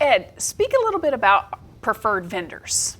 Ed, speak a little bit about preferred vendors.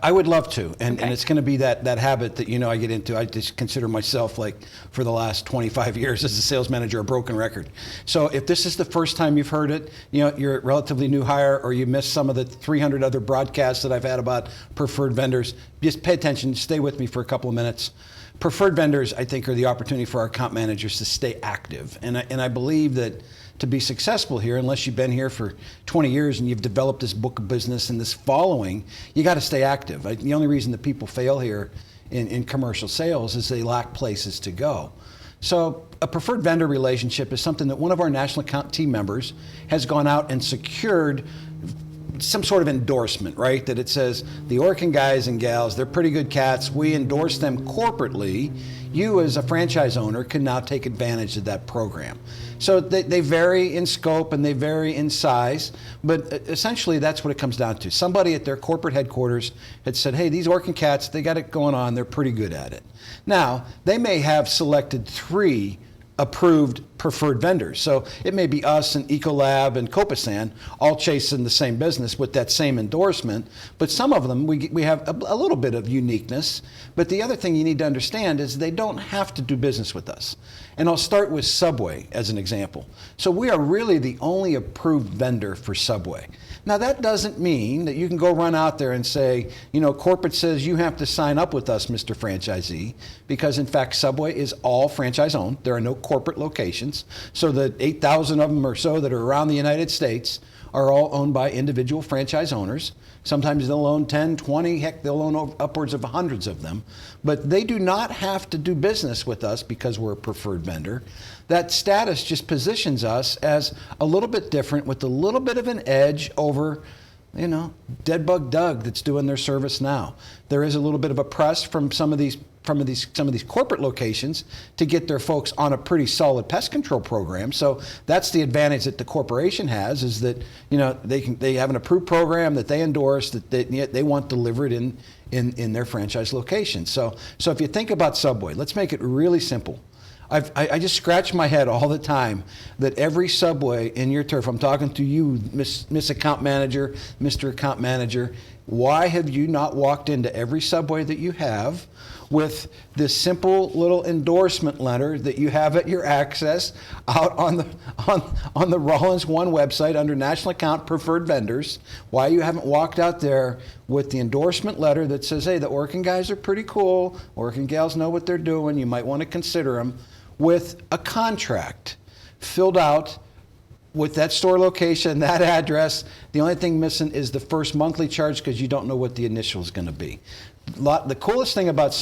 I would love to, and Okay. it's going to be that habit that I get into. I just consider myself, like, for the last 25 years as a sales manager, a broken record. So if this is the first time you've heard it, you're a relatively new hire, or you missed some of the 300 other broadcasts that I've had about preferred vendors, just pay attention, stay with me for a couple of minutes. Preferred vendors, I think, are the opportunity for our account managers to stay active, and I believe that to be successful here, unless you've been here for 20 years and you've developed this book of business and this following, you got to stay active. The only reason that people fail here in commercial sales is they lack places to go. So a preferred vendor relationship is something that one of our national account team members has gone out and secured some sort of endorsement, right? That it says, the Orkin guys and gals, they're pretty good cats. We endorse them corporately. You as a franchise owner can now take advantage of that program. So they vary in scope and they vary in size, but essentially that's what it comes down to. Somebody at their corporate headquarters had said, hey, these Orkin cats, they got it going on, they're pretty good at it. Now, they may have selected 3 approved preferred vendors. So it may be us and Ecolab and Copasan all chasing the same business with that same endorsement, but some of them we have a little bit of uniqueness. But the other thing you need to understand is they don't have to do business with us. And I'll start with Subway as an example. So we are really the only approved vendor for Subway. Now that doesn't mean that you can go run out there and say, corporate says you have to sign up with us, Mr. Franchisee, because in fact Subway is all franchise owned. There are no corporate locations. So the 8,000 of them or so that are around the United States are all owned by individual franchise owners. Sometimes they'll own 10, 20, heck, they'll own upwards of hundreds of them. But they do not have to do business with us because we're a preferred vendor. That status just positions us as a little bit different with a little bit of an edge over, Deadbug Doug that's doing their service now. There is a little bit of a press from some of these corporate locations to get their folks on a pretty solid pest control program. So that's the advantage that the corporation has, is that they have an approved program that they endorse, that they want delivered in their franchise location. So if you think about Subway, let's make it really simple. I just scratch my head all the time that every Subway in your turf, I'm talking to you, Miss Account Manager, Mr. Account Manager, why have you not walked into every Subway that you have with this simple little endorsement letter that you have at your access out on the Rollins One website under National Account Preferred Vendors? Why you haven't walked out there with the endorsement letter that says, hey, the Orkin guys are pretty cool, Orkin gals know what they're doing, you might want to consider them, with a contract filled out with that store location, that address. The only thing missing is the first monthly charge because you don't know what the initial is going to be. The coolest thing about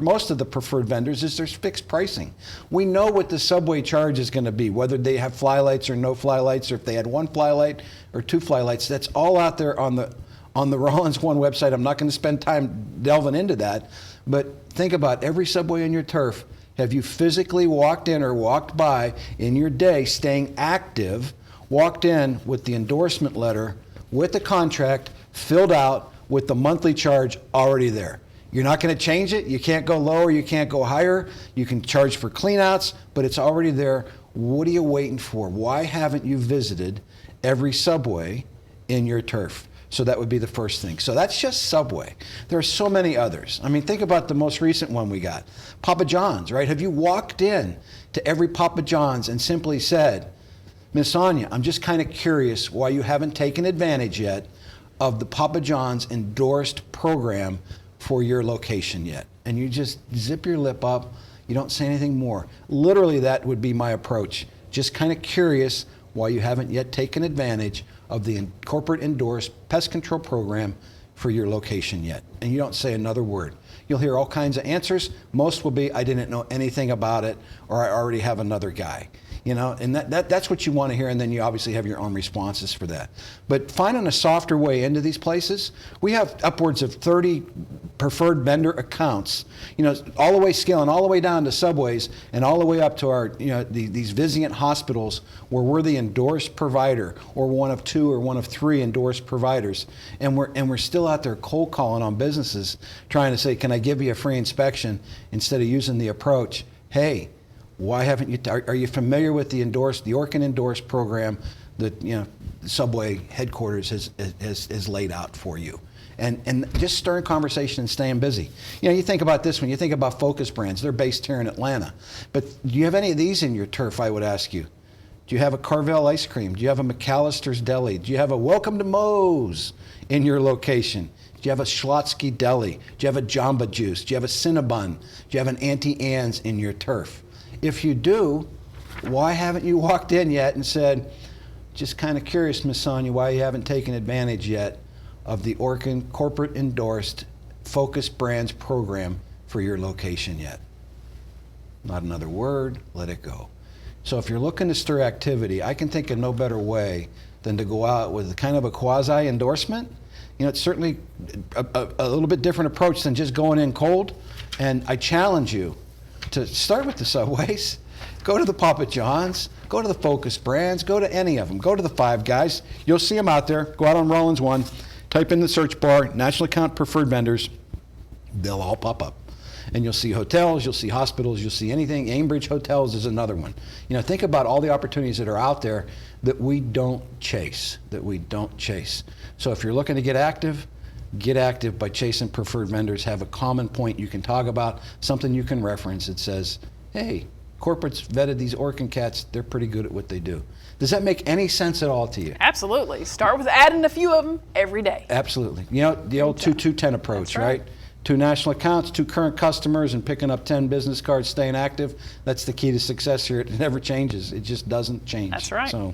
most of the preferred vendors is there's fixed pricing. We know what the Subway charge is going to be, whether they have fly lights or no fly lights, or if they had 1 fly light or 2 fly lights. That's all out there on the Rollins One website. I'm not going to spend time delving into that, but think about every Subway in your turf. Have you physically walked in or walked by in your day, staying active, walked in with the endorsement letter, with the contract filled out, with the monthly charge already there? You're not going to change it. You can't go lower. You can't go higher. You can charge for cleanouts, but it's already there. What are you waiting for? Why haven't you visited every Subway in your turf? So that would be the first thing. So that's just Subway. There are so many others. I mean, think about the most recent one we got. Papa John's, right? Have you walked in to every Papa John's and simply said, Miss Anya, I'm just kind of curious why you haven't taken advantage yet of the Papa John's endorsed program for your location yet? And you just zip your lip up. You don't say anything more. Literally, that would be my approach. Just kind of curious why you haven't yet taken advantage of the corporate endorsed pest control program for your location yet. And you don't say another word. You'll hear all kinds of answers. Most will be, I didn't know anything about it, or I already have another guy. And that's what you want to hear, and then you obviously have your own responses for that. But finding a softer way into these places, we have upwards of 30 preferred vendor accounts, all the way scaling all the way down to Subways and all the way up to our, these Vizient hospitals where we're the endorsed provider, or one of 2 or one of 3 endorsed providers. And we're still out there cold calling on businesses trying to say, can I give you a free inspection, instead of using the approach, hey, Why haven't you? Are you familiar with the Orkin Endorsed program that Subway headquarters has laid out for you? And just stirring conversation and staying busy. You think about this when you think about Focus Brands. They're based here in Atlanta. But do you have any of these in your turf, I would ask you? Do you have a Carvel ice cream? Do you have a McAllister's Deli? Do you have a Welcome to Moe's in your location? Do you have a Schlotsky Deli? Do you have a Jamba Juice? Do you have a Cinnabon? Do you have an Auntie Anne's in your turf? If you do, why haven't you walked in yet and said, just kind of curious, Miss Sonia, why you haven't taken advantage yet of the Orkin corporate endorsed Focus Brands program for your location yet? Not another word, let it go. So if you're looking to stir activity, I can think of no better way than to go out with kind of a quasi endorsement. It's certainly a little bit different approach than just going in cold. And I challenge you to start with the Subways, go to the Papa John's, go to the Focus Brands, go to any of them, go to the Five Guys. You'll see them out there. Go out on Rollins 1, type in the search bar, national account preferred vendors. They'll all pop up. And you'll see hotels, you'll see hospitals, you'll see anything. Ambridge Hotels is another one. Think about all the opportunities that are out there that we don't chase, So if you're looking to get active by chasing preferred vendors. Have a common point you can talk about, something you can reference that says, hey, corporates vetted these Orkin cats, they're pretty good at what they do. Does that make any sense at all to you? Absolutely. Start with adding a few of them every day. Absolutely. The old 2-2-10 approach, That's right? 2 national accounts, 2 current customers, and picking up 10 business cards, staying active. That's the key to success here. It never changes. It just doesn't change. That's right. So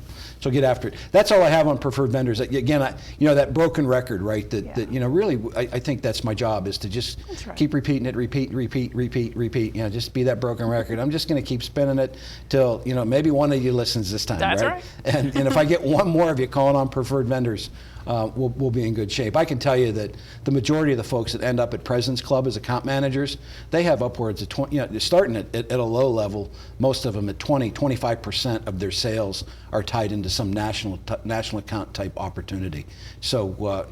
get after it. That's all I have on preferred vendors. Again, that broken record, right? That really, I think that's my job, is to just keep repeating it, repeat. Just be that broken record. I'm just going to keep spinning it till maybe one of you listens this time. That's right. And if I get one more of you calling on preferred vendors, we'll be in good shape. I can tell you that the majority of the folks that end up at President's Club as account managers, they have upwards of 20, they're starting at a low level, most of them at 25% of their sales are tied into some national account type opportunity. So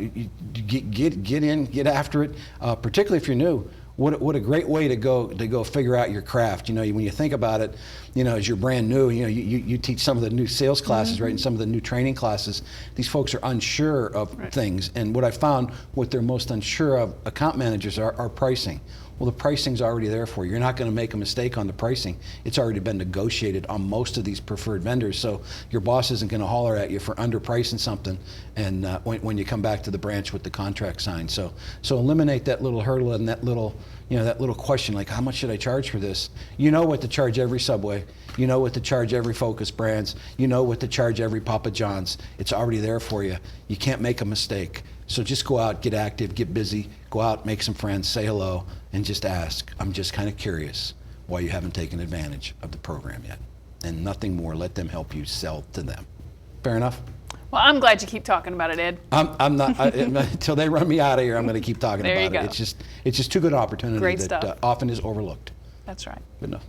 get in, get after it, particularly if you're new. What a great way to go figure out your craft. When you think about it, as you're brand new, you teach some of the new sales classes, right, and some of the new training classes. These folks are unsure of things, and what I found, what they're most unsure of, account managers are pricing. Well, the pricing's already there for you. You're not going to make a mistake on the pricing. It's already been negotiated on most of these preferred vendors, so your boss isn't going to holler at you for underpricing something and when you come back to the branch with the contract signed. So eliminate that little hurdle and that little question, like, how much should I charge for this? You know what to charge every Subway. You know what to charge every Focus Brands. You know what to charge every Papa John's. It's already there for you. You can't make a mistake. So just go out, get active, get busy, go out, make some friends, say hello, and just ask. I'm just kind of curious why you haven't taken advantage of the program yet. And nothing more, let them help you sell to them. Fair enough? Well, I'm glad you keep talking about it, Ed. I'm not, until they run me out of here, I'm going to keep talking there about you it. go. It's just too good an opportunity Great that stuff. Often is overlooked. That's right. Good enough.